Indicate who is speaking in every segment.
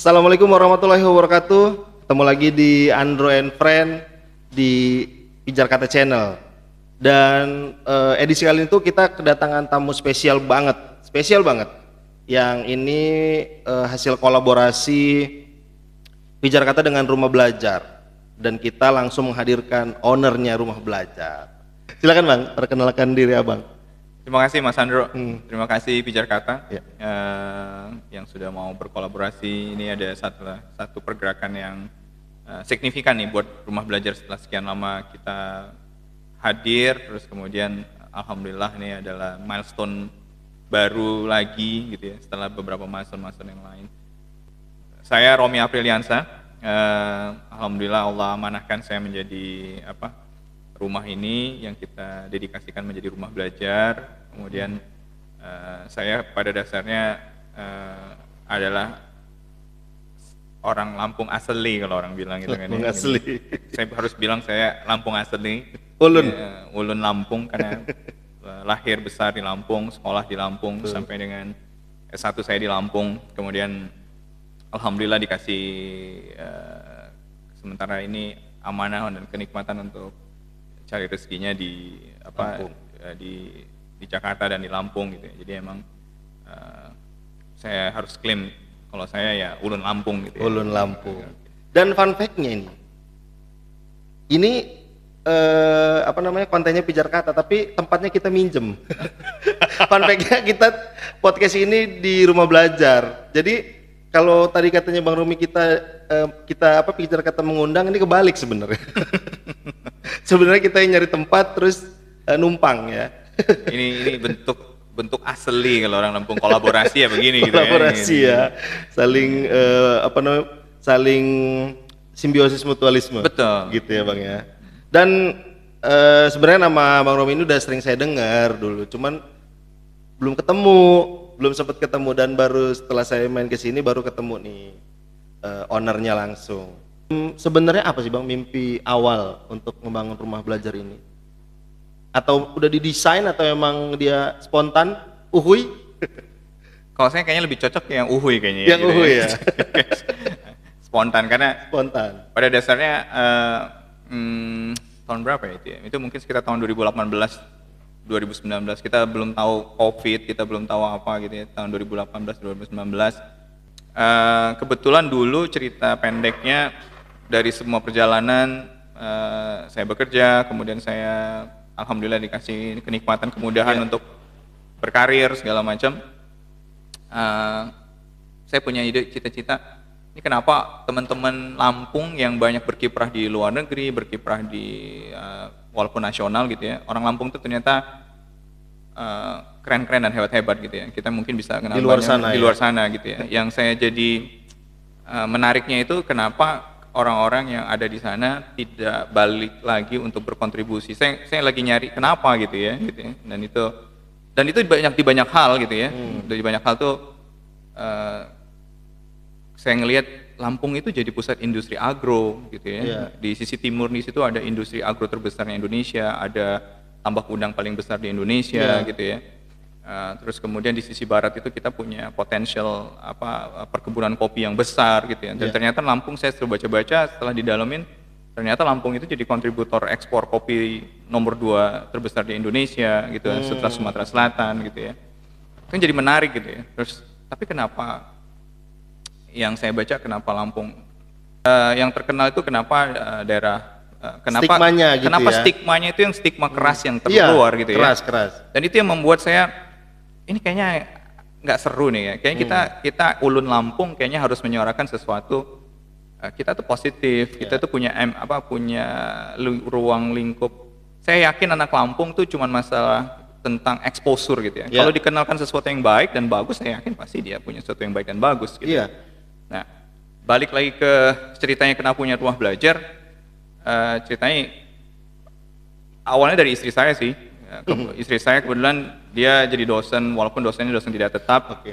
Speaker 1: Assalamualaikum warahmatullahi wabarakatuh. Ketemu lagi di Andro and Friend di Pijar Kata Channel. Dan edisi kali itu kita kedatangan tamu spesial banget, Yang ini hasil kolaborasi Pijar Kata dengan Rumah Belajar. Dan kita langsung menghadirkan ownernya Rumah Belajar. Silakan Bang, perkenalkan diri Abang.
Speaker 2: Terima kasih Mas Andro, terima kasih Pijar Kata
Speaker 1: Ya.
Speaker 2: yang sudah mau berkolaborasi. Ini ada satu pergerakan yang signifikan nih buat Rumah Belajar setelah sekian lama kita hadir, terus kemudian alhamdulillah ini adalah milestone baru lagi gitu ya, setelah beberapa milestone yang lain. Saya Romi Apriliansa, alhamdulillah Allah amanahkan saya menjadi rumah ini yang kita dedikasikan menjadi Rumah Belajar. Kemudian saya pada dasarnya adalah orang Lampung asli, kalau orang bilang gitu kan.
Speaker 1: Lampung asli.
Speaker 2: Saya harus bilang saya Lampung asli.
Speaker 1: Ulun.
Speaker 2: Ulun Lampung karena lahir besar di Lampung, sekolah di Lampung, sampai dengan S1 saya di Lampung. Kemudian alhamdulillah dikasih sementara ini amanah dan kenikmatan untuk cari rezekinya di di Jakarta dan di Lampung gitu ya. Jadi emang saya harus klaim kalau saya ya ulun Lampung gitu ya.
Speaker 1: Ulun Lampung. Dan fun fact-nya ini kontennya Pijar Kata tapi tempatnya kita minjem. Fun fact-nya kita podcast ini di Rumah Belajar. Jadi kalau tadi katanya Bang Rumi kita Pijar Kata mengundang, ini kebalik sebenarnya. Sebenarnya kita yang nyari tempat terus numpang ya.
Speaker 2: Ini bentuk asli kalau orang Lampung, kolaborasi ya begini gitu ya.
Speaker 1: Kolaborasi ya. Saling simbiosis mutualisme.
Speaker 2: Betul.
Speaker 1: Gitu ya Bang ya. Dan sebenarnya nama Bang Romi ini udah sering saya dengar dulu, cuman belum sempat ketemu, dan baru setelah saya main ke sini baru ketemu nih ownernya langsung. Sebenarnya apa sih Bang mimpi awal untuk membangun Rumah Belajar ini? Atau udah didesain atau emang dia spontan, uhuy?
Speaker 2: Kalau saya kayaknya lebih cocok yang uhuy kayaknya.
Speaker 1: Yang
Speaker 2: gitu
Speaker 1: uhuy ya.
Speaker 2: Spontan, karena
Speaker 1: Spontan.
Speaker 2: pada dasarnya tahun berapa ya itu ya? Itu mungkin sekitar tahun 2018, 2019. Kita belum tahu COVID, kita belum tahu apa gitu ya, tahun 2018, 2019. Kebetulan dulu cerita pendeknya dari semua perjalanan, saya bekerja, kemudian saya alhamdulillah dikasih kenikmatan, kemudahan untuk berkarir segala macam. Saya punya ide, cita-cita, ini kenapa teman-teman Lampung yang banyak berkiprah di luar negeri, berkiprah di walaupun nasional gitu ya, orang Lampung itu ternyata keren-keren dan hebat-hebat gitu ya. Kita mungkin bisa kenal
Speaker 1: di luar sana
Speaker 2: gitu ya. Yang saya jadi menariknya itu kenapa orang-orang yang ada di sana tidak balik lagi untuk berkontribusi. Saya lagi nyari kenapa gitu ya. Dan itu di banyak hal gitu ya. Dari banyak hal tuh saya ngelihat Lampung itu jadi pusat industri agro gitu ya. Di sisi timur di situ ada industri agro terbesarnya Indonesia, ada tambak udang paling besar di Indonesia gitu ya. Terus kemudian di sisi barat itu kita punya potensial perkebunan kopi yang besar gitu ya. Dan ternyata Lampung, saya setelah baca-baca, setelah didalamin, ternyata Lampung itu jadi kontributor ekspor kopi nomor 2 terbesar di Indonesia gitu ya, setelah Sumatera Selatan gitu ya. Itu jadi menarik gitu ya. Terus tapi kenapa yang saya baca kenapa Lampung yang terkenal itu kenapa
Speaker 1: stigmanya gitu
Speaker 2: kenapa
Speaker 1: ya.
Speaker 2: Stigmanya itu yang stigma keras yang terkeluar gitu ya.
Speaker 1: Keras.
Speaker 2: Dan itu yang membuat saya ini kayaknya nggak seru nih ya. Kayaknya kita ulun Lampung kayaknya harus menyuarakan sesuatu. Kita tuh positif, kita tuh punya ruang lingkup. Saya yakin anak Lampung tuh cuma masalah tentang exposure gitu ya. Kalau dikenalkan sesuatu yang baik dan bagus, saya yakin pasti dia punya sesuatu yang baik dan bagus gitu. Nah, balik lagi ke ceritanya kenapa punya Rumah Belajar. Ceritanya awalnya dari istri saya sih. Istri saya kebetulan dia jadi dosen, walaupun dosennya dosen tidak tetap.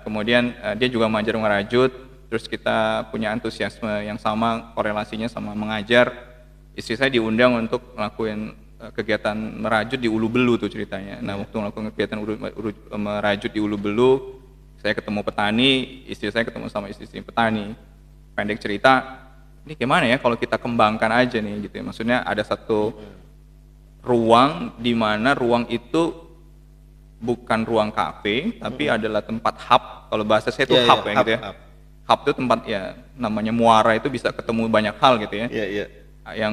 Speaker 2: Kemudian dia juga mengajar ngerajut. Terus kita punya antusiasme yang sama, korelasinya sama mengajar. Istri saya diundang untuk melakukan kegiatan merajut di Ulu Belu tuh ceritanya. Nah, waktu melakukan kegiatan merajut di Ulu Belu, Saya ketemu petani, istri saya ketemu sama istri petani. Pendek cerita, ini gimana ya kalau kita kembangkan aja nih gitu ya. Maksudnya ada satu ruang di mana ruang itu bukan ruang kafe, tapi adalah tempat hub. Kalau bahasa saya itu hub ya gitu ya. Hub itu tempat ya namanya muara, itu bisa ketemu banyak hal gitu ya. Yang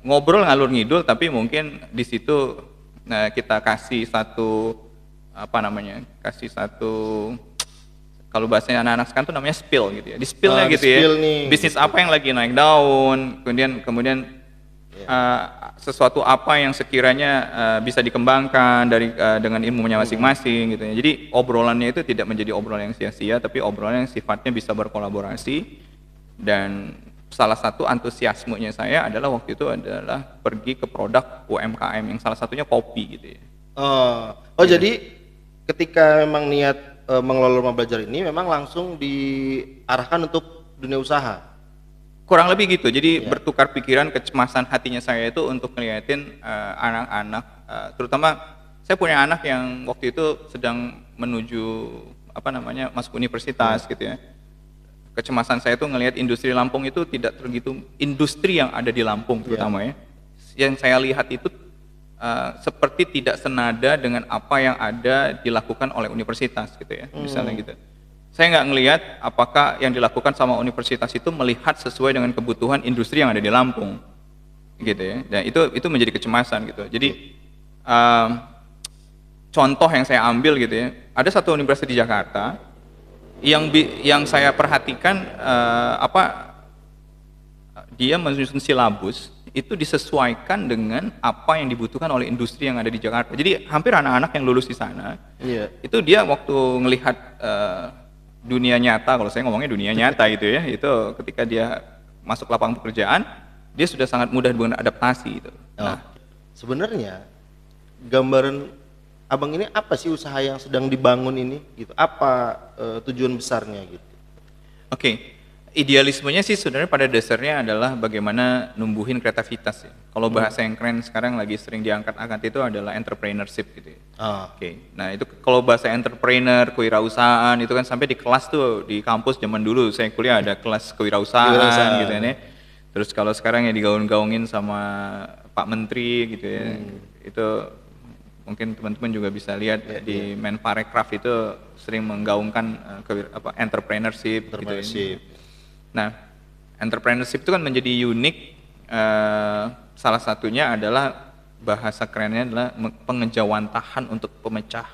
Speaker 2: ngobrol ngalur ngidul, tapi mungkin di situ kita kasih satu kalau bahasanya anak-anak sekarang tuh namanya spill gitu ya. Di spillnya gitu ya. Bisnis apa yang lagi naik daun, kemudian sesuatu apa yang sekiranya bisa dikembangkan dengan ilmunya masing-masing gitu ya. Jadi obrolannya itu tidak menjadi obrolan yang sia-sia, tapi obrolan yang sifatnya bisa berkolaborasi. Dan salah satu antusiasmenya saya adalah waktu itu adalah pergi ke produk UMKM yang salah satunya kopi gitu ya.
Speaker 1: Jadi ketika memang niat mengelola rumah belajar ini memang langsung diarahkan untuk dunia usaha.
Speaker 2: Kurang lebih gitu. Jadi bertukar pikiran, kecemasan hatinya saya itu untuk ngeliatin anak-anak, terutama saya punya anak yang waktu itu sedang menuju masuk universitas gitu ya. Kecemasan saya itu ngelihat industri Lampung itu tidak tergitu, industri yang ada di Lampung terutama ya. Yang saya lihat itu seperti tidak senada dengan apa yang ada dilakukan oleh universitas gitu ya, misalnya gitu. Saya nggak ngelihat apakah yang dilakukan sama universitas itu melihat sesuai dengan kebutuhan industri yang ada di Lampung, gitu ya. Dan itu menjadi kecemasan gitu. Jadi contoh yang saya ambil gitu ya, ada satu universitas di Jakarta yang saya perhatikan dia menyusun silabus itu disesuaikan dengan apa yang dibutuhkan oleh industri yang ada di Jakarta. Jadi hampir anak-anak yang lulus di sana, itu dia waktu ngelihat dunia nyata, kalau saya ngomongnya dunia nyata gitu ya, itu ketika dia masuk lapangan pekerjaan, dia sudah sangat mudah beradaptasi gitu.
Speaker 1: Sebenarnya gambaran Abang ini apa sih usaha yang sedang dibangun ini gitu? Apa tujuan besarnya gitu?
Speaker 2: Idealismenya sih sebenarnya pada dasarnya adalah bagaimana numbuhin kreativitas ya. Kalau bahasa yang keren sekarang lagi sering diangkat-angkat itu adalah entrepreneurship gitu ya. Nah itu kalau bahasa entrepreneur, kewirausahaan itu kan sampai di kelas tuh, di kampus zaman dulu saya kuliah ada kelas kewirausahaan gitu ya. Terus kalau sekarang ya digaung-gaungin sama Pak Menteri gitu ya. Itu mungkin teman-teman juga bisa lihat di Menparekraf itu sering menggaungkan entrepreneurship gitu ya. Nah, entrepreneurship itu kan menjadi unik, salah satunya adalah bahasa kerennya adalah pengejawantahan untuk pemecah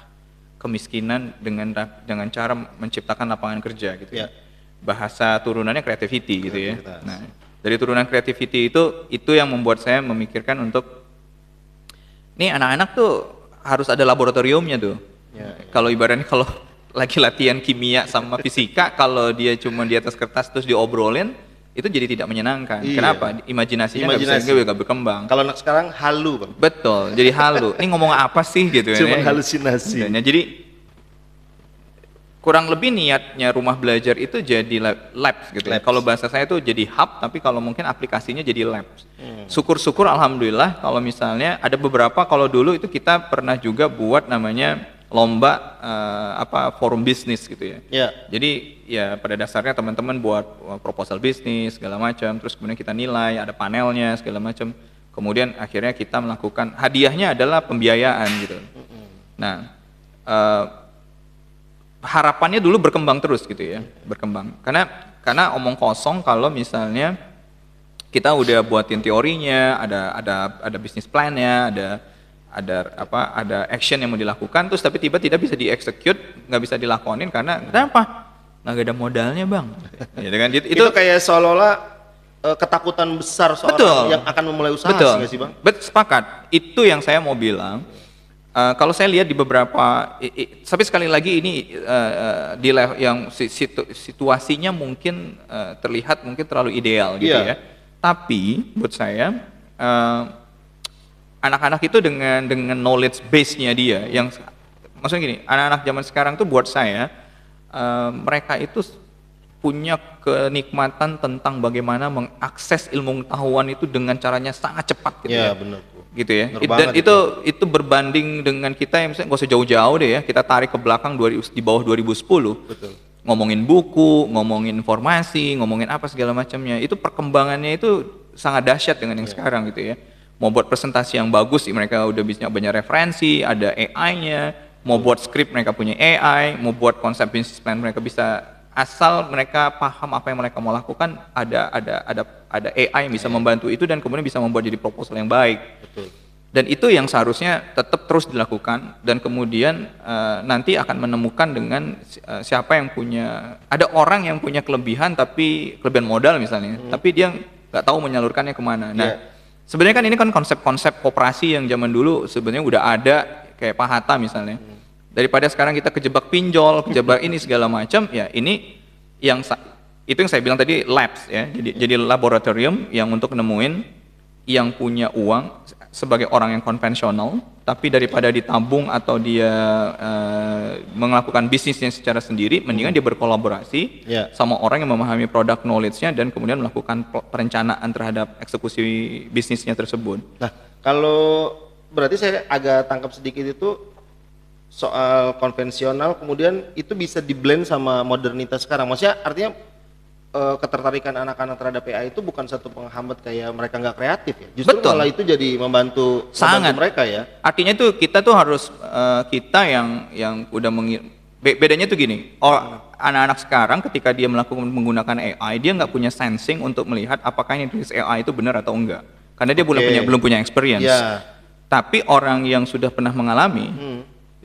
Speaker 2: kemiskinan dengan cara menciptakan lapangan kerja gitu ya. Bahasa turunannya creativity gitu ya. Nah, dari turunan creativity itu yang membuat saya memikirkan untuk nih anak-anak tuh harus ada laboratoriumnya tuh. Kalau ibaratnya kalau lagi latihan kimia sama fisika, kalau dia cuma di atas kertas terus diobrolin, itu jadi tidak menyenangkan. Kenapa? Imajinasinya nggak berkembang.
Speaker 1: Kalau anak sekarang halu, Bang.
Speaker 2: Betul, jadi halu. Ini ngomong apa sih gitu ya?
Speaker 1: Cuma halusinasi.
Speaker 2: Jadi kurang lebih niatnya rumah belajar itu jadi labs gitu ya. Kalau bahasa saya itu jadi hub, tapi kalau mungkin aplikasinya jadi labs. Syukur-syukur alhamdulillah kalau misalnya ada beberapa, kalau dulu itu kita pernah juga buat namanya lomba forum bisnis gitu ya. Jadi ya pada dasarnya teman-teman buat proposal bisnis segala macam, terus kemudian kita nilai, ada panelnya segala macam. Kemudian akhirnya kita melakukan hadiahnya adalah pembiayaan gitu. Nah, harapannya dulu berkembang terus gitu ya, berkembang. Karena omong kosong kalau misalnya kita udah buatin teorinya, ada bisnis plan-nya, ada action yang mau dilakukan, terus tapi tiba tidak bisa di-execute, nggak bisa dilakonin karena kenapa? Nggak ada modalnya, Bang. Gitu kan? Itu
Speaker 1: kayak seolah-olah ketakutan besar seorang yang akan memulai usaha, sih Bang?
Speaker 2: Sepakat. Itu yang saya mau bilang. Kalau saya lihat di beberapa, tapi sekali lagi ini di yang situasinya mungkin terlihat mungkin terlalu ideal gitu ya. Tapi buat saya anak-anak itu dengan knowledge base-nya dia, yang maksudnya gini, anak-anak zaman sekarang tuh buat saya mereka itu punya kenikmatan tentang bagaimana mengakses ilmu pengetahuan itu dengan caranya sangat cepat gitu ya.
Speaker 1: Benar.
Speaker 2: gitu ya.
Speaker 1: Bener
Speaker 2: Dan
Speaker 1: banget
Speaker 2: itu berbanding dengan kita yang misalnya nggak usah jauh-jauh deh ya, kita tarik ke belakang di bawah 2010.
Speaker 1: Betul.
Speaker 2: Ngomongin buku, ngomongin informasi, ngomongin apa segala macamnya, itu perkembangannya itu sangat dahsyat dengan yang sekarang gitu ya. Mau buat presentasi yang bagus, mereka udah bisa banyak referensi, ada AI-nya. Mau buat skrip, mereka punya AI. Mau buat konsep business plan, mereka bisa, asal mereka paham apa yang mereka mau lakukan, ada AI yang bisa membantu itu dan kemudian bisa membuat jadi proposal yang baik.
Speaker 1: Betul.
Speaker 2: Dan itu yang seharusnya tetap terus dilakukan, dan kemudian nanti akan menemukan dengan siapa yang punya, ada orang yang punya kelebihan modal misalnya, tapi dia nggak tahu menyalurkannya kemana. Nah, sebenarnya kan ini kan konsep-konsep koperasi yang zaman dulu sebenarnya udah ada, kayak Pak Hatta misalnya. Daripada sekarang kita kejebak pinjol, kejebak ini segala macam, ya ini itu yang saya bilang tadi, labs ya. Jadi laboratorium yang untuk nemuin yang punya uang sebagai orang yang konvensional, tapi daripada ditabung atau dia melakukan bisnisnya secara sendiri, mendingan dia berkolaborasi sama orang yang memahami product knowledge-nya dan kemudian melakukan perencanaan terhadap eksekusi bisnisnya tersebut.
Speaker 1: Nah, kalau berarti saya agak tangkap sedikit itu soal konvensional, kemudian itu bisa di-blend sama modernitas sekarang. Maksudnya artinya ketertarikan anak-anak terhadap AI itu bukan satu penghambat kayak mereka nggak kreatif ya. Justru
Speaker 2: Betul.
Speaker 1: malah itu jadi membantu mereka ya.
Speaker 2: Artinya itu kita tuh harus kita yang udah bedanya tuh gini. Anak-anak sekarang ketika dia menggunakan AI, dia nggak punya sensing untuk melihat apakah yang ditulis AI itu benar atau enggak. Karena dia belum punya experience.
Speaker 1: Yeah.
Speaker 2: Tapi orang yang sudah pernah mengalami,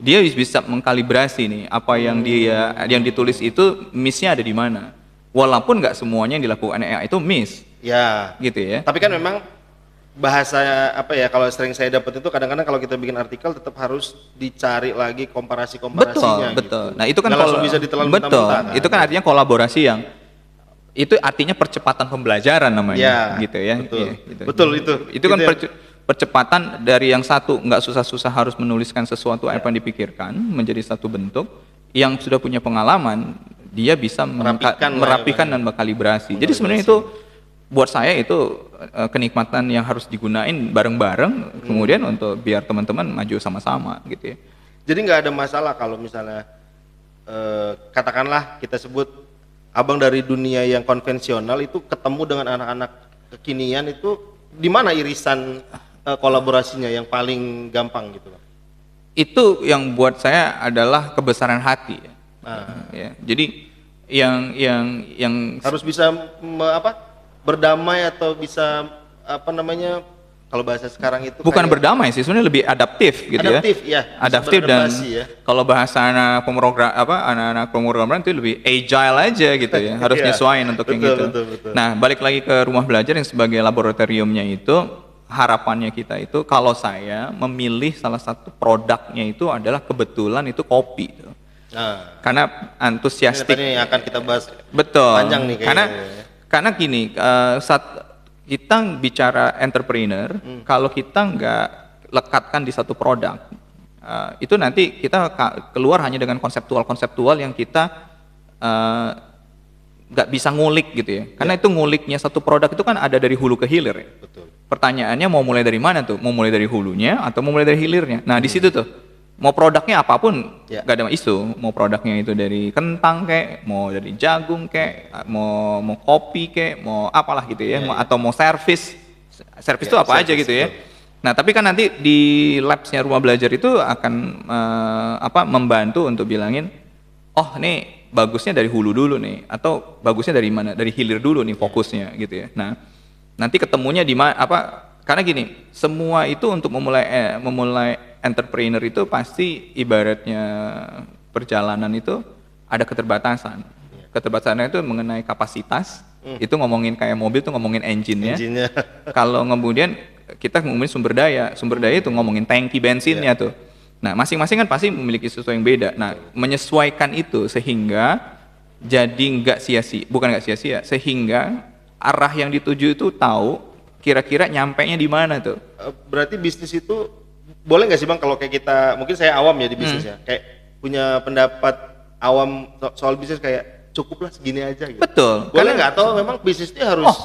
Speaker 2: dia bisa mengkalibrasi nih apa yang ditulis itu miss-nya ada di mana. Walaupun nggak semuanya yang dilakukan AI itu miss.
Speaker 1: Ya.
Speaker 2: Gitu ya.
Speaker 1: Tapi kan memang bahasa apa ya, kalau sering saya dapat itu kadang-kadang kalau kita bikin artikel tetap harus dicari lagi komparasinya.
Speaker 2: Betul.
Speaker 1: Gitu.
Speaker 2: Nah, itu kan
Speaker 1: langsung bisa ditelan
Speaker 2: betul.
Speaker 1: mentah-mentah, kan?
Speaker 2: Itu kan artinya kolaborasi yang itu artinya percepatan pembelajaran namanya,
Speaker 1: ya,
Speaker 2: gitu ya.
Speaker 1: Betul.
Speaker 2: Ya, gitu.
Speaker 1: Betul itu.
Speaker 2: Itu kan percepatan dari yang satu nggak susah-susah harus menuliskan sesuatu apa yang dipikirkan menjadi satu bentuk, yang sudah punya pengalaman dia bisa merapikan dan mengkalibrasi. Jadi sebenarnya itu buat saya itu kenikmatan yang harus digunain bareng-bareng, kemudian untuk biar teman-teman maju sama-sama gitu ya.
Speaker 1: Jadi nggak ada masalah kalau misalnya katakanlah kita sebut abang dari dunia yang konvensional itu ketemu dengan anak-anak kekinian, itu di mana irisan kolaborasinya yang paling gampang gitu loh?
Speaker 2: Itu yang buat saya adalah kebesaran hati ya. Ya. Jadi yang
Speaker 1: harus bisa berdamai atau bisa kalau bahasa sekarang itu
Speaker 2: bukan berdamai sih, sebenarnya lebih adaptif gitu ya. Adaptif dan kalau bahasa anak pemrograman itu lebih agile aja gitu ya. Harus nyesuaiin untuk yang gitu.
Speaker 1: Betul.
Speaker 2: Nah, balik lagi ke rumah belajar yang sebagai laboratoriumnya itu, harapannya kita itu kalau saya memilih salah satu produknya itu adalah kebetulan itu kopi itu. Karena antusiastik
Speaker 1: ini yang akan kita bahas
Speaker 2: panjang
Speaker 1: nih
Speaker 2: kayaknya. Karena gini, saat kita bicara entrepreneur, kalau kita nggak lekatkan di satu produk, itu nanti kita keluar hanya dengan konseptual yang kita nggak bisa ngulik gitu ya. Karena itu nguliknya satu produk itu kan ada dari hulu ke hilir ya.
Speaker 1: Betul.
Speaker 2: Pertanyaannya mau mulai dari mana tuh? Mau mulai dari hulunya atau mau mulai dari hilirnya? Nah, di situ tuh. Mau produknya apapun nggak ada isu. Mau produknya itu dari kentang kek, mau dari jagung kek, mau kopi kek, mau apalah gitu ya. Atau mau servis itu apa aja gitu ya. Nah, tapi kan nanti di labsnya rumah belajar itu akan membantu untuk bilangin, oh nih bagusnya dari hulu dulu nih, atau bagusnya dari mana, dari hilir dulu nih fokusnya gitu ya. Nah, nanti ketemunya di mana karena gini, semua itu untuk memulai entrepreneur itu pasti ibaratnya perjalanan itu ada keterbatasan. Keterbatasannya itu mengenai kapasitas, itu ngomongin kayak mobil tuh ngomongin engine-nya. Kalau kemudian kita ngomongin sumber daya itu ngomongin tangki bensinnya tuh. Nah, masing-masing kan pasti memiliki sesuatu yang beda. Nah, menyesuaikan itu sehingga jadi nggak sia-sia, sehingga arah yang dituju itu tahu kira-kira nyampenya di mana tuh.
Speaker 1: Berarti bisnis itu boleh nggak sih Bang, kalau kayak kita, mungkin saya awam ya di bisnis ya, kayak punya pendapat awam soal bisnis kayak cukuplah segini aja gitu.
Speaker 2: Betul.
Speaker 1: Boleh nggak, atau memang bisnisnya harus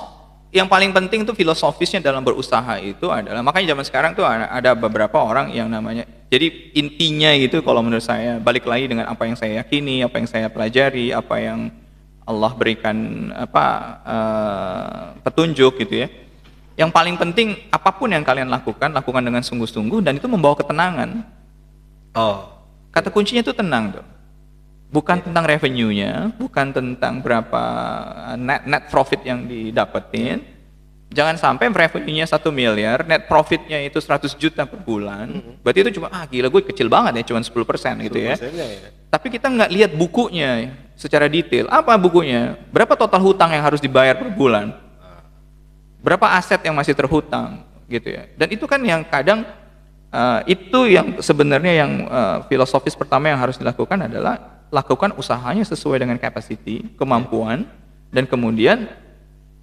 Speaker 2: yang paling penting tuh filosofisnya dalam berusaha itu adalah, makanya zaman sekarang tuh ada beberapa orang yang namanya, jadi intinya gitu kalau menurut saya balik lagi dengan apa yang saya yakini, apa yang saya pelajari, apa yang Allah berikan petunjuk gitu ya. Yang paling penting apapun yang kalian lakukan dengan sungguh-sungguh dan itu membawa ketenangan.
Speaker 1: Oh,
Speaker 2: Kata kuncinya itu tenang tuh. Bukan tentang revenue-nya, bukan tentang berapa net profit yang didapetin. Jangan sampai revenue-nya 1 miliar, net profit-nya itu 100 juta per bulan. Berarti itu cuma, gila gue kecil banget ya, cuma 10% gitu ya.
Speaker 1: 10%-nya ya.
Speaker 2: Tapi kita nggak lihat bukunya secara detail. Apa bukunya? Berapa total hutang yang harus dibayar per bulan? Berapa aset yang masih terhutang gitu ya. Dan itu kan yang kadang itu yang sebenarnya yang filosofis pertama yang harus dilakukan adalah lakukan usahanya sesuai dengan capacity, kemampuan, dan kemudian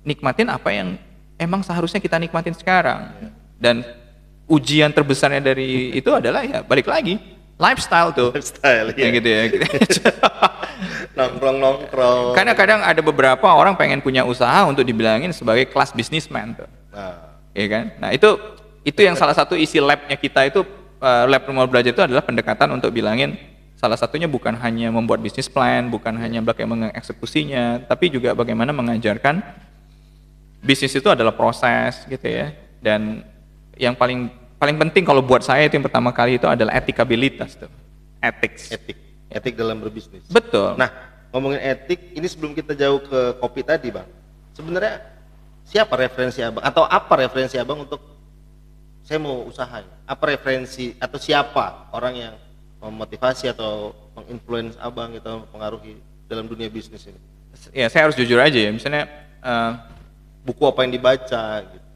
Speaker 2: nikmatin apa yang emang seharusnya kita nikmatin sekarang. Dan ujian terbesarnya dari itu adalah ya balik lagi lifestyle tuh.
Speaker 1: Lifestyle ya.
Speaker 2: Gitu ya.
Speaker 1: Nongkrong.
Speaker 2: Karena kadang ada beberapa orang pengen punya usaha untuk dibilangin sebagai kelas bisnisman tuh. Ya kan? Nah, itu yang salah satu isi labnya kita itu, lab Rumah Belajar itu adalah pendekatan untuk bilangin salah satunya bukan hanya membuat bisnis plan, bukan hanya bagaimana mengeksekusinya, tapi juga bagaimana mengajarkan bisnis itu adalah proses gitu ya. Dan yang paling penting kalau buat saya itu yang pertama kali itu adalah etikabilitas tuh. Ethics.
Speaker 1: Etik dalam berbisnis.
Speaker 2: Betul.
Speaker 1: Nah, ngomongin etik, ini sebelum kita jauh ke kopi tadi, Bang. Sebenarnya siapa referensi Abang atau apa referensi Abang untuk saya mau usaha? Apa referensi atau siapa orang yang memotivasi atau menginfluence Abang gitu, mempengaruhi dalam dunia bisnis ini?
Speaker 2: Ya, saya harus jujur aja ya. Misalnya
Speaker 1: buku apa yang dibaca gitu.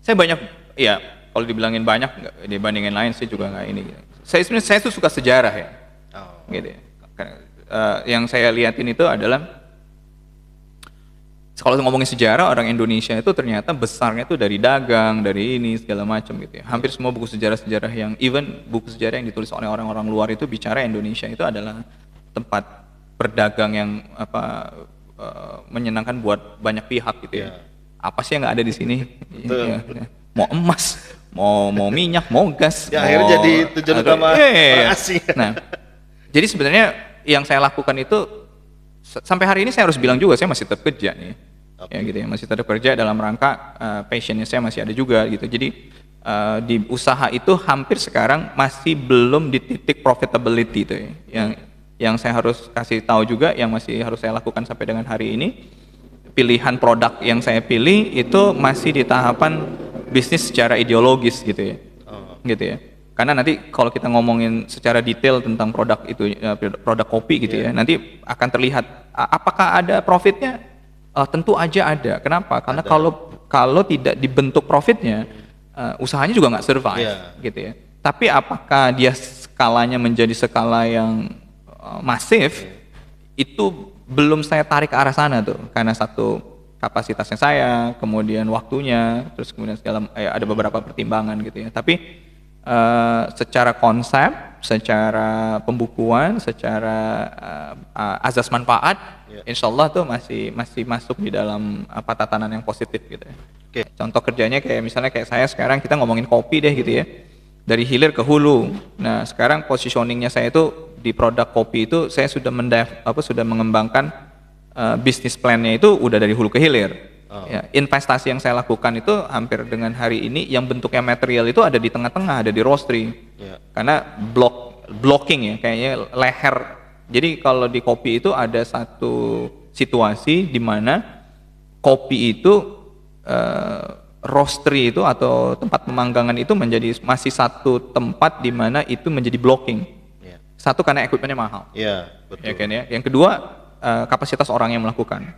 Speaker 2: Saya banyak, ya kalau dibilangin banyak dibandingin lain sih juga nggak ini. Saya tuh suka sejarah ya. Gitu ya. Yang saya lihatin itu adalah kalau ngomongin sejarah, orang Indonesia itu ternyata besarnya itu dari dagang, dari ini segala macam gitu ya. Hampir semua buku sejarah-sejarah yang even buku sejarah yang ditulis oleh orang-orang luar itu bicara Indonesia itu adalah tempat berdagang yang menyenangkan buat banyak pihak gitu ya. Apa sih yang nggak ada di sini? Ya. Mau emas, mau minyak, mau gas.
Speaker 1: Ya, akhirnya jadi tujuan utama orang asing.
Speaker 2: Nah, jadi sebenarnya yang saya lakukan itu sampai hari ini saya harus bilang juga saya masih tetap kerja nih. Ya gitu ya, masih tetap kerja dalam rangka passionnya saya masih ada juga gitu. Jadi di usaha itu hampir sekarang masih belum di titik profitability itu ya. Yang saya harus kasih tahu juga, yang masih harus saya lakukan sampai dengan hari ini, pilihan produk yang saya pilih itu masih di tahapan bisnis secara ideologis gitu ya. Gitu ya. Karena nanti kalau kita ngomongin secara detail tentang produk itu, produk kopi gitu ya, nanti akan terlihat apakah ada profitnya. Tentu aja ada. Kenapa? Karena kalau tidak dibentuk profitnya, usahanya juga nggak survive gitu ya. Tapi apakah dia skalanya menjadi skala yang masif, itu belum saya tarik ke arah sana tuh, karena satu kapasitasnya saya, kemudian waktunya, terus kemudian ada beberapa pertimbangan gitu ya. Tapi secara konsep, secara pembukuan, secara azas manfaat, insya Allah tuh masih masuk di dalam tatanan yang positif gitu ya. Contoh kerjanya kayak misalnya kayak saya sekarang, kita ngomongin kopi deh gitu ya, dari hilir ke hulu. Nah sekarang positioningnya saya itu di produk kopi itu saya sudah sudah mengembangkan bisnis plan-nya itu udah dari hulu ke hilir. Ya, investasi yang saya lakukan itu hampir dengan hari ini yang bentuknya material itu ada di tengah-tengah, ada di roastery. Karena blocking ya, kayaknya leher. Jadi kalau di kopi itu ada satu situasi di mana kopi itu roastery itu atau tempat pemanggangan itu masih satu tempat di mana itu menjadi blocking. Satu karena equipmentnya mahal.
Speaker 1: Betul.
Speaker 2: Ya kan ya. Yang kedua kapasitas orang yang melakukan.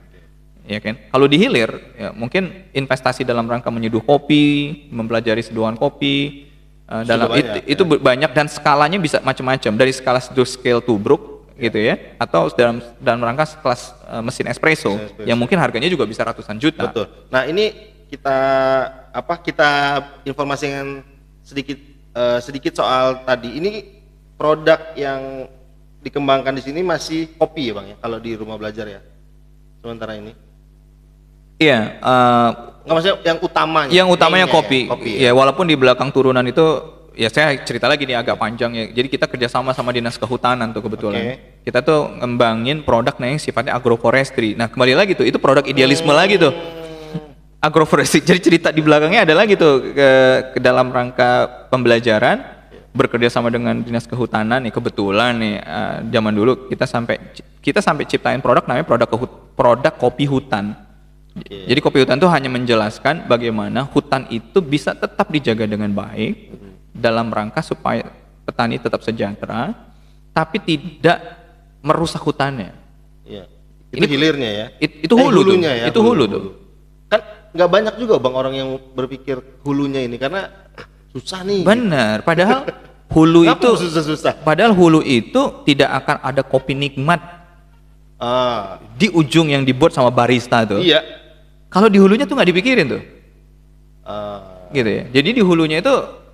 Speaker 2: Ya kan? Kalau di hilir, ya mungkin investasi dalam rangka menyeduh kopi, mempelajari seduhan kopi, itu banyak dan skalanya bisa macam-macam, dari skala scale tubruk gitu ya, atau dalam rangka kelas mesin espresso yang mungkin harganya juga bisa ratusan juta.
Speaker 1: Betul. Nah ini kita informasikan sedikit soal tadi. Ini produk yang dikembangkan di sini masih kopi ya Bang ya, kalau di Rumah Belajar ya sementara ini.
Speaker 2: Iya,
Speaker 1: Nggak, maksudnya yang utamanya.
Speaker 2: Yang utamanya
Speaker 1: mainnya
Speaker 2: kopi.
Speaker 1: ya, kopi
Speaker 2: Ya, walaupun di belakang turunan itu ya saya cerita lagi nih agak panjang ya. Jadi kita kerjasama sama Dinas Kehutanan tuh kebetulan.
Speaker 1: Oke.
Speaker 2: Kita tuh ngembangin produk yang sifatnya agroforestry. Nah kembali lagi tuh itu produk idealisme lagi tuh. Agroforestry. Jadi cerita di belakangnya ada lagi tuh ke dalam rangka pembelajaran bekerja sama dengan Dinas Kehutanan nih kebetulan nih zaman dulu kita sampai ciptain produk namanya produk kopi hutan. Jadi kopi hutan itu hanya menjelaskan bagaimana hutan itu bisa tetap dijaga dengan baik dalam rangka supaya petani tetap sejahtera tapi tidak merusak hutannya.
Speaker 1: Iya. Itu hilirnya ya.
Speaker 2: Itu hulu tuh.
Speaker 1: hulunya ya.
Speaker 2: Itu hulu tuh.
Speaker 1: Kan nggak banyak juga Bang orang yang berpikir hulunya ini karena susah nih.
Speaker 2: Benar, padahal hulu
Speaker 1: Kenapa
Speaker 2: itu
Speaker 1: susah-susah?
Speaker 2: padahal hulu itu tidak akan ada kopi nikmat di ujung yang dibuat sama barista tuh.
Speaker 1: Iya.
Speaker 2: Kalau di hulunya tuh nggak dipikirin tuh. Gitu ya. Jadi di hulunya itu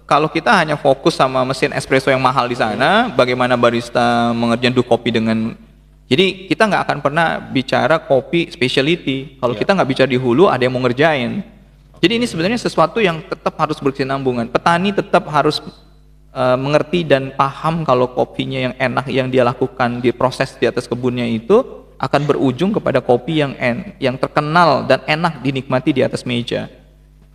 Speaker 2: kalau kita hanya fokus sama mesin espresso yang mahal di sana, bagaimana barista mengerjakan kopi dengan jadi kita nggak akan pernah bicara kopi specialty. Kalau kita nggak bicara di hulu, ada yang mau ngerjain. Jadi ini sebenarnya sesuatu yang tetap harus berkesinambungan. Petani tetap harus mengerti dan paham kalau kopinya yang enak yang dia lakukan di proses di atas kebunnya itu akan berujung kepada kopi yang terkenal dan enak dinikmati di atas meja.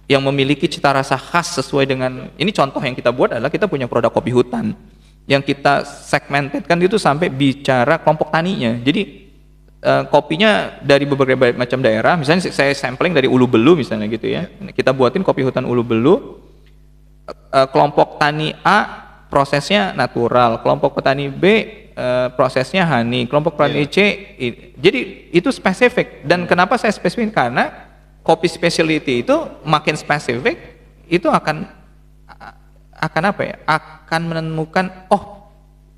Speaker 2: Yang memiliki cita rasa khas sesuai dengan ini contoh yang kita buat adalah kita punya produk kopi hutan yang kita segmentedkan itu sampai bicara kelompok taninya. Jadi kopinya dari berbagai macam daerah, misalnya saya sampling dari Ulu Belu misalnya gitu ya. Kita buatin kopi hutan Ulu Belu. Kelompok tani A prosesnya natural, kelompok petani B prosesnya honey, kelompok petani C jadi itu spesifik. Dan kenapa saya spesifik? Karena kopi specialty itu makin spesifik itu akan apa ya? Akan menemukan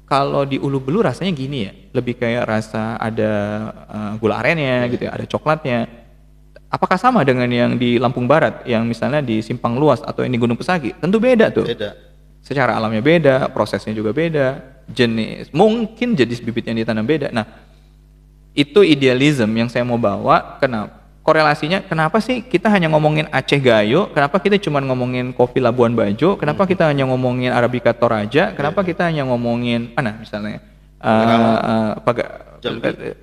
Speaker 2: kalau di Ulu Belu rasanya gini ya, lebih kayak rasa ada gula arennya gitu ya, ada coklatnya. Apakah sama dengan yang di Lampung Barat, yang misalnya di Simpang Luas atau yang di Gunung Pesagi? Tentu beda tuh.
Speaker 1: Beda.
Speaker 2: Secara alamnya beda, prosesnya juga beda, mungkin jenis bibit yang ditanam beda. Nah, itu idealisme yang saya mau bawa. Kenapa? Korelasinya, kenapa sih kita hanya ngomongin Aceh Gayo? Kenapa kita cuma ngomongin kopi Labuan Bajo? Kenapa kita hanya ngomongin Arabica Toraja? Kenapa kita hanya ngomongin mana misalnya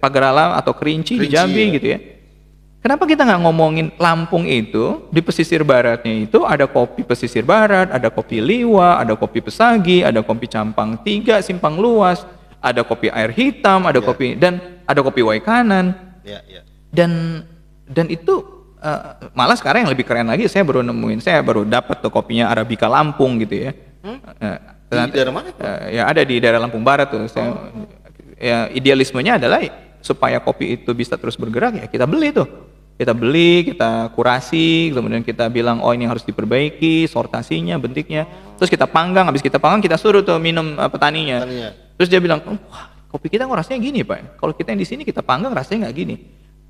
Speaker 2: Pagarala atau Kerinci di Jambi gitu ya? Kenapa kita nggak ngomongin Lampung itu, di pesisir baratnya itu ada kopi pesisir barat, ada kopi Liwa, ada kopi Pesagi, ada kopi Campang 3, Simpang Luas, ada kopi air hitam, ada kopi dan ada kopi Waikanan. Dan itu malah sekarang yang lebih keren lagi saya baru dapat tuh kopinya Arabica Lampung gitu ya.
Speaker 1: Di daerah mana?
Speaker 2: Ya ada di daerah Lampung Barat tuh. Ya, idealismenya adalah supaya kopi itu bisa terus bergerak ya kita beli tuh. Kita beli, kita kurasi, kemudian kita bilang ini harus diperbaiki, sortasinya, bentiknya. Terus kita panggang, habis kita panggang kita suruh tuh minum petaninya. Terus dia bilang, wah kopi kita kok rasanya gini Pak. Kalau kita yang di sini kita panggang rasanya nggak gini.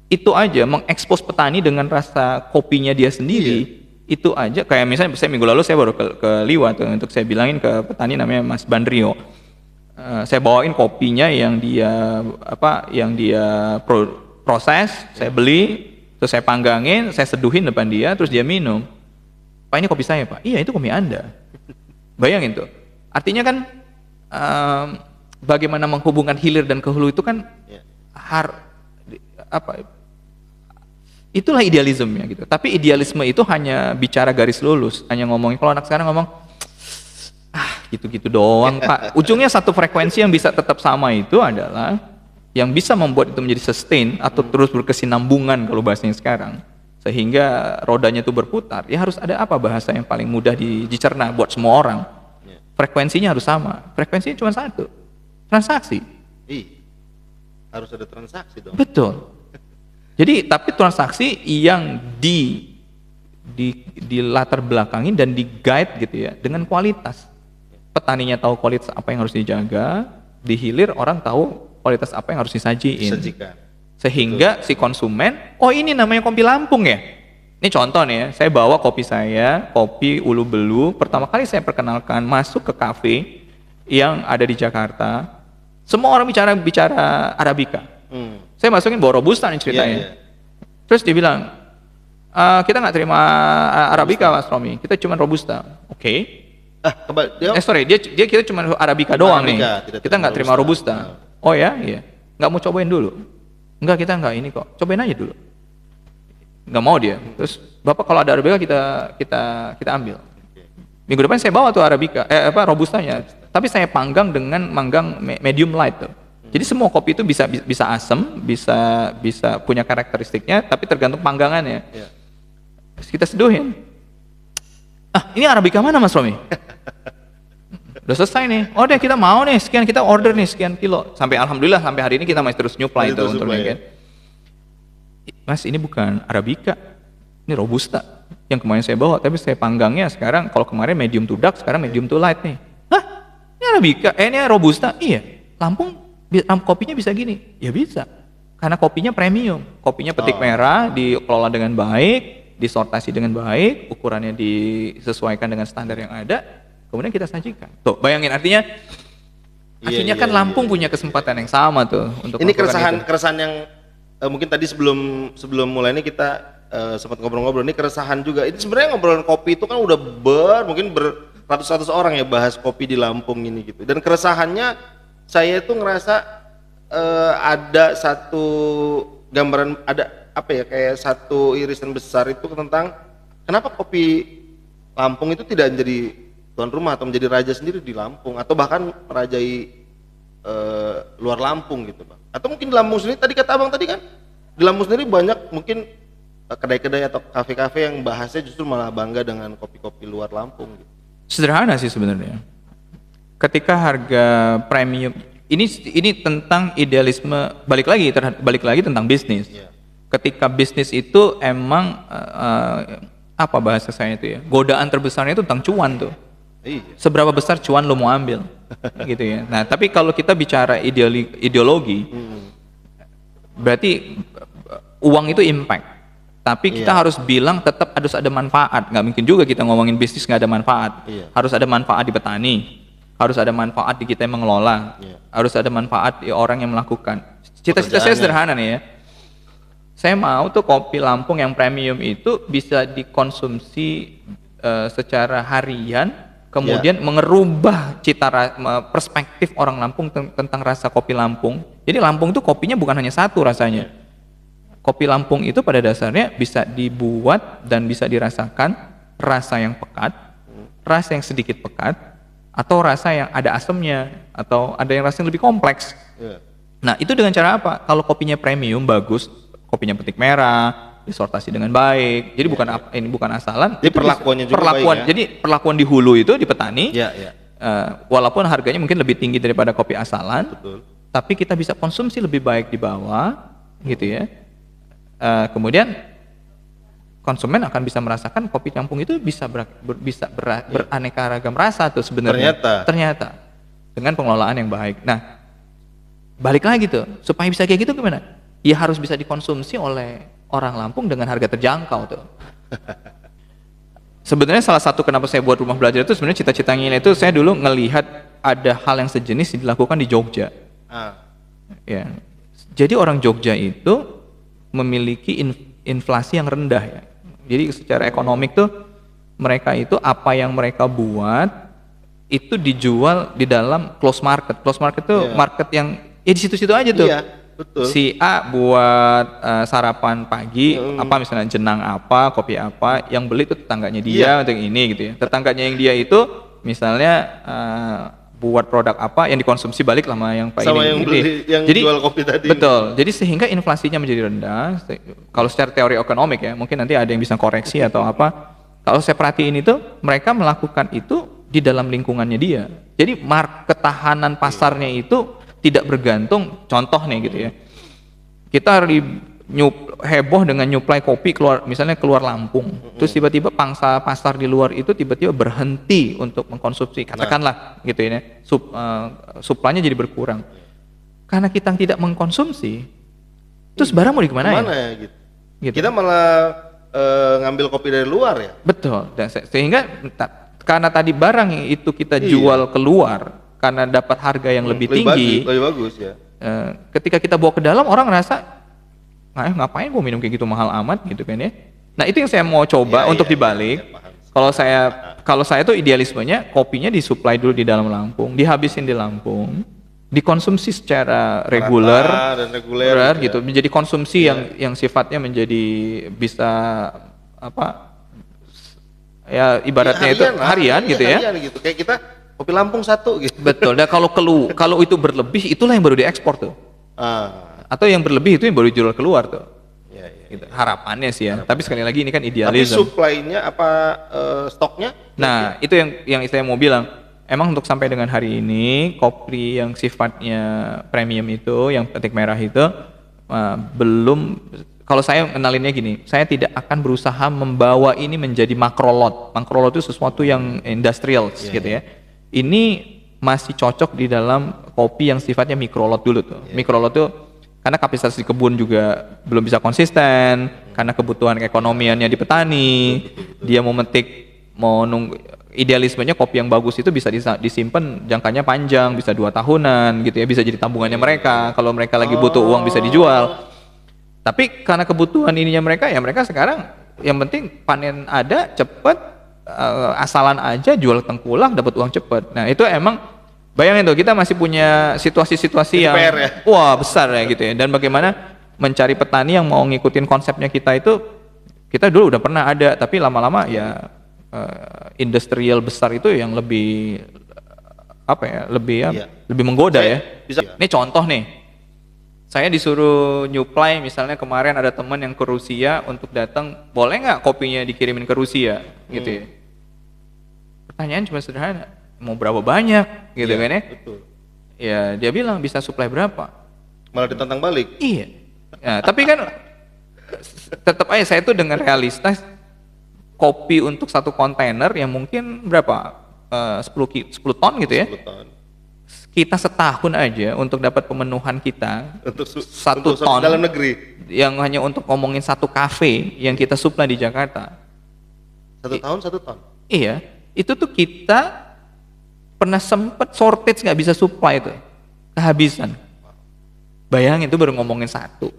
Speaker 2: Itu aja mengekspos petani dengan rasa kopinya dia sendiri. Itu aja kayak misalnya saya minggu lalu saya baru ke Liwa tuh untuk saya bilangin ke petani namanya Mas Bandrio. Saya bawain kopinya yang dia proses, saya beli. Terus saya panggangin, saya seduhin depan dia, terus dia minum. Pak ini kopi saya Pak. Iya itu kopi Anda. Bayangin tuh. Artinya kan bagaimana menghubungkan hilir dan ke hulu itu kan itulah idealismenya gitu. Tapi idealisme itu hanya bicara garis lurus, hanya ngomongin. Kalau anak sekarang ngomong gitu-gitu doang Pak. Ujungnya satu frekuensi yang bisa tetap sama itu adalah yang bisa membuat itu menjadi sustain atau terus berkesinambungan kalau bahasanya sekarang, sehingga rodanya itu berputar. Ya harus ada apa bahasa yang paling mudah dicerna buat semua orang. Frekuensinya harus sama. Frekuensinya cuma satu, transaksi.
Speaker 1: Harus ada transaksi dong.
Speaker 2: Betul. Jadi tapi transaksi yang di latar belakangin dan di guide gitu ya dengan kualitas. Petaninya tahu kualitas apa yang harus dijaga, di hilir orang tahu kualitas apa yang harus disajiin. Sehingga si konsumen, ini namanya kopi Lampung ya. Ini contoh nih ya, saya bawa kopi saya, kopi Ulu Belu, pertama kali saya perkenalkan masuk ke kafe yang ada di Jakarta. Semua orang bicara Arabica. Saya masukin bawa Robusta nih ceritanya. Terus dia bilang,
Speaker 3: Kita nggak terima Arabica Mas Romi, kita cuma Robusta. Oke. Sorry, kita cuma Arabica doang
Speaker 1: Arabica,
Speaker 3: nih. Kita nggak terima Robusta. Oh ya, iya. Nggak mau cobain dulu? Enggak, kita nggak ini kok. Cobain aja dulu. Nggak mau dia. Terus Bapak kalau ada Arabica kita ambil. Minggu depan saya bawa tuh Arabica, Robustanya. Tapi saya panggang dengan manggang medium light tuh. Jadi semua kopi itu bisa asam, bisa punya karakteristiknya, tapi tergantung panggangannya.
Speaker 1: Iya.
Speaker 3: Terus kita seduhin. Ini Arabica mana Mas Romi? Udah selesai nih. Oh deh kita mau nih sekian, kita order nih sekian kilo. Sampai alhamdulillah sampai hari ini kita masih terus nyuplai itu untuk kan. Mas ini bukan Arabica, ini Robusta yang kemarin saya bawa, tapi saya panggangnya sekarang kalau kemarin medium to dark, sekarang medium to light nih. Hah? Ini Arabica? Ini Robusta? Iya. Lampung kopinya bisa gini? Ya bisa. Karena kopinya premium, kopinya petik merah, dikelola dengan baik, disortasi dengan baik, ukurannya disesuaikan dengan standar yang ada, kemudian kita sajikan. Tuh, bayangin artinya kan Lampung punya kesempatan yang sama tuh untuk
Speaker 1: ini keresahan yang mungkin tadi sebelum mulai ini kita sempat ngobrol-ngobrol, ini keresahan juga. Ini sebenarnya ngobrolan kopi itu kan udah mungkin beratus-ratus orang ya bahas kopi di Lampung ini gitu. Dan keresahannya saya itu ngerasa ada satu gambaran, ada apa ya, kayak satu irisan besar itu tentang kenapa kopi Lampung itu tidak menjadi tuan rumah atau menjadi raja sendiri di Lampung, atau bahkan merajai luar Lampung gitu Bang. Atau mungkin di Lampung sendiri, tadi kata Abang tadi kan di Lampung sendiri banyak mungkin kedai-kedai atau kafe-kafe yang bahasnya justru malah bangga dengan kopi-kopi luar Lampung gitu.
Speaker 3: Sederhana sih sebenarnya. Ketika harga premium ini tentang idealisme, balik lagi tentang bisnis.
Speaker 1: Yeah.
Speaker 3: Ketika bisnis itu emang apa bahasa saya itu ya, godaan terbesarnya itu tentang cuan tuh.
Speaker 1: Iya.
Speaker 3: Seberapa besar cuan lo mau ambil gitu ya. Nah tapi kalau kita bicara ideologi, berarti uang itu impact, tapi kita harus bilang tetap harus ada manfaat. Nggak mungkin juga kita ngomongin bisnis nggak ada manfaat. Harus ada manfaat di petani, harus ada manfaat di kita yang mengelola, harus ada manfaat di orang yang melakukan. Cita-cita saya sederhana nih ya, saya mau tuh kopi Lampung yang premium itu bisa dikonsumsi secara harian, kemudian mengerubah perspektif orang Lampung tentang rasa kopi Lampung. Jadi Lampung itu kopinya bukan hanya satu rasanya. Kopi Lampung itu pada dasarnya bisa dibuat dan bisa dirasakan rasa yang pekat, rasa yang sedikit pekat, atau rasa yang ada asamnya, atau ada yang rasanya lebih kompleks. Nah itu dengan cara apa? Kalau kopinya premium bagus, kopinya petik merah, disortasi dengan baik. Jadi bukan asalan.
Speaker 1: Jadi perlakuannya juga baik ya?
Speaker 3: Jadi perlakuan di hulu itu di petani, walaupun harganya mungkin lebih tinggi daripada kopi asalan, tapi kita bisa konsumsi lebih baik di bawah, gitu ya. Kemudian konsumen akan bisa merasakan kopi Lampung itu bisa beraneka ragam rasa tuh sebenarnya. Ternyata dengan pengelolaan yang baik. Nah, balik lagi tuh, supaya bisa kayak gitu gimana? Ya harus bisa dikonsumsi oleh orang Lampung dengan harga terjangkau tuh. Sebenarnya salah satu kenapa saya buat rumah belajar itu sebenarnya cita-citanya itu saya dulu ngelihat ada hal yang sejenis dilakukan di Jogja. Ya. Jadi orang Jogja itu memiliki inflasi yang rendah ya. Jadi secara ekonomik tuh mereka itu apa yang mereka buat itu dijual di dalam close market. Close market tuh market yang di situ-situ aja tuh.
Speaker 1: Betul.
Speaker 3: Si A buat sarapan pagi, apa misalnya jenang apa, kopi apa, yang beli itu tetangganya dia untuk ini gitu ya. Tetangganya yang dia itu misalnya buat produk apa yang dikonsumsi balik sama yang Pak
Speaker 1: sama
Speaker 3: ini.
Speaker 1: Yang beli, yang jadi, jual kopi tadi.
Speaker 3: Betul. Jadi sehingga inflasinya menjadi rendah. Kalau secara teori ekonomik ya, mungkin nanti ada yang bisa koreksi atau apa. Kalau saya perhatiin itu, mereka melakukan itu di dalam lingkungannya dia. Jadi ketahanan pasarnya itu tidak bergantung, contoh nih gitu ya, kita heboh dengan nyuplai kopi misalnya keluar Lampung, terus tiba-tiba pangsa pasar di luar itu tiba-tiba berhenti untuk mengkonsumsi, katakanlah gitu ya, suplainya jadi berkurang, karena kita tidak mengkonsumsi, terus barang mau dikemanain? Gitu.
Speaker 1: Kita malah ngambil kopi dari luar ya? Betul,
Speaker 3: dan sehingga karena tadi barang itu kita jual keluar, karena dapat harga yang lebih tinggi,
Speaker 1: lebih bagus ya.
Speaker 3: Ketika kita bawa ke dalam, orang ngerasa ngapain gue minum kayak gitu mahal amat gitu kan ya. Nah, itu yang saya mau coba untuk dibalik.
Speaker 1: Paham.
Speaker 3: Kalau saya tuh idealismenya kopinya disuplai dulu di dalam Lampung, dihabisin di Lampung, dikonsumsi secara reguler
Speaker 1: Dan reguler
Speaker 3: gitu, menjadi konsumsi yang sifatnya menjadi bisa apa ya ibaratnya itu harian gitu ya.
Speaker 1: Harian gitu. Kayak kita kopi Lampung 1 gitu.
Speaker 3: Betul. Dan kalau itu berlebih, itulah yang baru diekspor tuh. Atau yang berlebih itu yang baru dijual keluar tuh. Gitu. Harapannya sih ya. Tapi sekali lagi ini kan
Speaker 1: Tapi
Speaker 3: idealisme.
Speaker 1: supply-nya apa stoknya?
Speaker 3: Nah, itu yang saya mau bilang. Emang untuk sampai dengan hari ini kopi yang sifatnya premium itu, yang petik merah itu belum. Kalau saya kenalinnya gini, saya tidak akan berusaha membawa ini menjadi makrolot. Makrolot itu sesuatu yang industrial gitu ya. Ini masih cocok di dalam kopi yang sifatnya mikrolot dulu tuh. Mikrolot tuh karena kapasitas di kebun juga belum bisa konsisten, karena kebutuhan keekonomiannya di petani, dia mau metik, mau nunggu, idealismenya kopi yang bagus itu bisa disimpan jangkanya panjang, bisa 2 tahunan gitu ya, bisa jadi tabungannya mereka, kalau mereka lagi butuh uang bisa dijual. Tapi karena kebutuhan ininya mereka, ya mereka sekarang yang penting panen ada, cepet, asalan aja, jual tengkulak, dapat uang cepet. Nah itu emang, bayangin tuh, kita masih punya situasi-situasi yang wah besar ya gitu ya. Dan bagaimana mencari petani yang mau ngikutin konsepnya kita itu, kita dulu udah pernah ada, tapi lama-lama ya industrial besar itu yang lebih apa ya, lebih menggoda ya. Ini contoh nih, saya disuruh nyuplai, misalnya kemarin ada teman yang ke Rusia untuk datang, boleh nggak kopinya dikirimin ke Rusia gitu ya. Pertanyaan cuma sederhana, mau berapa banyak gitu kan ya?
Speaker 1: Betul.
Speaker 3: Ya dia bilang bisa suplai berapa?
Speaker 1: Malah ditantang balik.
Speaker 3: Iya. Nah, tapi kan tetap aja saya tuh dengan realistis, kopi untuk 1 kontainer yang mungkin berapa? 10 ton gitu ya.
Speaker 1: 10 ton.
Speaker 3: Kita setahun aja untuk dapat pemenuhan kita
Speaker 1: Untuk
Speaker 3: 1
Speaker 1: untuk
Speaker 3: ton
Speaker 1: dalam negeri.
Speaker 3: yang hanya untuk ngomongin 1 kafe yang kita suplai di Jakarta.
Speaker 1: 1 tahun 1 ton.
Speaker 3: Iya, itu tuh kita pernah sempet shortage, nggak bisa supply tuh, kehabisan. Bayangin itu baru ngomongin 1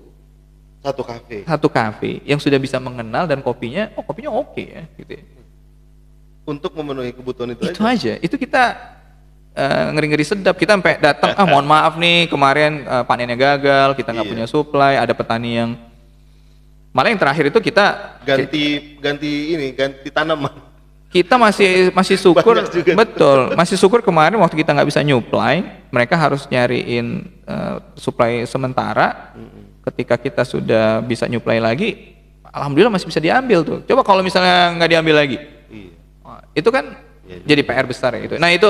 Speaker 3: kafe yang sudah bisa mengenal dan kopinya oke ya gitu ya.
Speaker 1: Untuk memenuhi kebutuhan
Speaker 3: Itu aja. Itu kita ngeri-ngeri sedap, kita sampai datang, mohon maaf nih kemarin panennya gagal, kita nggak punya supply, ada petani yang malah yang terakhir itu kita
Speaker 1: ganti tanaman.
Speaker 3: Kita masih syukur, betul, masih syukur kemarin waktu kita nggak bisa nyuplai, mereka harus nyariin supply sementara. Ketika kita sudah bisa nyuplai lagi, alhamdulillah masih bisa diambil tuh. Coba kalau misalnya nggak diambil lagi, itu kan jadi PR besar ya itu. Nah itu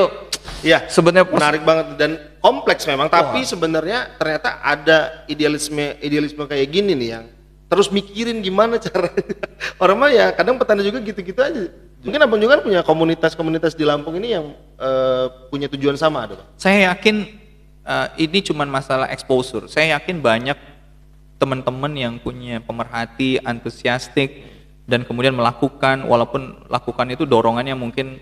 Speaker 1: ya
Speaker 3: sebenarnya
Speaker 1: menarik banget dan kompleks memang. Tapi sebenarnya ternyata ada idealisme kayak gini nih yang terus mikirin gimana caranya. Orang mah ya kadang petani juga gitu-gitu aja. Mungkin abang juga punya komunitas di Lampung ini yang punya tujuan sama, ada Bang?
Speaker 3: Saya yakin ini cuma masalah exposure. Saya yakin banyak teman-teman yang punya pemerhati, antusiastik, dan kemudian melakukan, walaupun lakukan itu dorongannya mungkin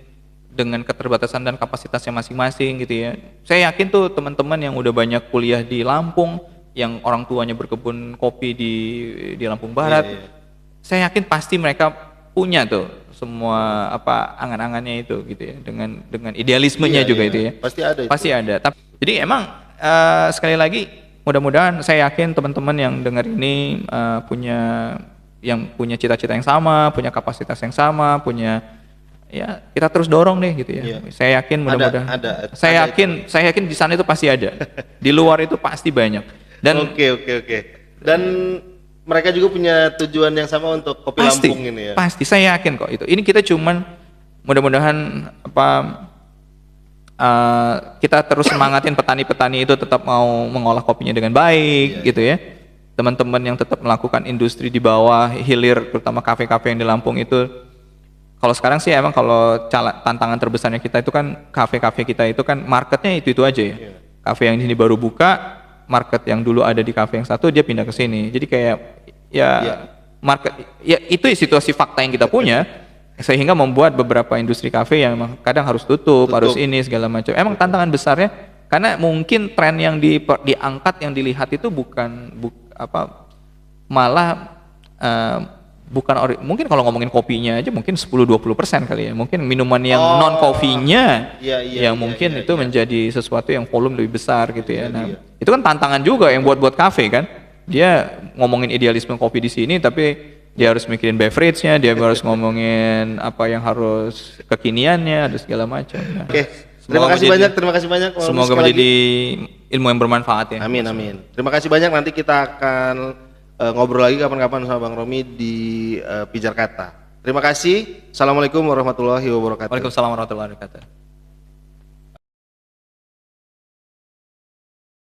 Speaker 3: dengan keterbatasan dan kapasitasnya masing-masing gitu ya. Saya yakin tuh teman-teman yang udah banyak kuliah di Lampung, yang orang tuanya berkebun kopi di Lampung Barat, saya yakin pasti mereka punya tuh semua angan-angannya itu gitu ya, dengan idealismenya juga itu ya. Pasti ada. Tapi jadi emang sekali lagi mudah-mudahan saya yakin teman-teman yang dengar ini punya cita-cita yang sama, punya kapasitas yang sama, ya kita terus dorong deh gitu ya. Saya yakin mudah-mudahan. Saya yakin di sana itu pasti ada. Di luar itu pasti banyak. Dan
Speaker 1: Oke. Dan mereka juga punya tujuan yang sama untuk kopi Lampung ini ya.
Speaker 3: Pasti, saya yakin kok itu. Ini kita cuman mudah-mudahan kita terus semangatin petani-petani itu tetap mau mengolah kopinya dengan baik gitu ya. Teman-teman yang tetap melakukan industri di bawah hilir, terutama kafe-kafe yang di Lampung itu. Kalau sekarang sih emang kalau tantangan terbesarnya kita itu kan kafe-kafe kita itu kan marketnya itu aja ya. Kafe yang di sini baru buka, market yang dulu ada di kafe yang satu dia pindah ke sini. Jadi kayak market ya itu situasi fakta yang kita punya sehingga membuat beberapa industri kafe yang emang kadang harus tutup, harus ini segala macam. Emang tantangan besarnya karena mungkin tren yang diangkat yang dilihat itu malah mungkin kalau ngomongin kopinya aja mungkin 10-20% kali ya. Mungkin minuman yang non kopinya yang mungkin itu menjadi sesuatu yang volume lebih besar gitu ya. Nah, itu kan tantangan juga yang buat kafe kan. Dia ngomongin idealisme kopi di sini tapi dia harus mikirin beverage-nya, dia harus ngomongin apa yang harus kekiniannya, ada segala macam. Nah,
Speaker 1: Oke, terima kasih banyak.
Speaker 3: Semoga menjadi ilmu yang bermanfaat ya.
Speaker 1: Amin. Terima kasih banyak. Nanti kita akan ngobrol lagi kapan-kapan sama Bang Romi di Pijar Kata. Terima kasih. Assalamualaikum warahmatullahi wabarakatuh.
Speaker 3: Waalaikumsalam warahmatullahi wabarakatuh.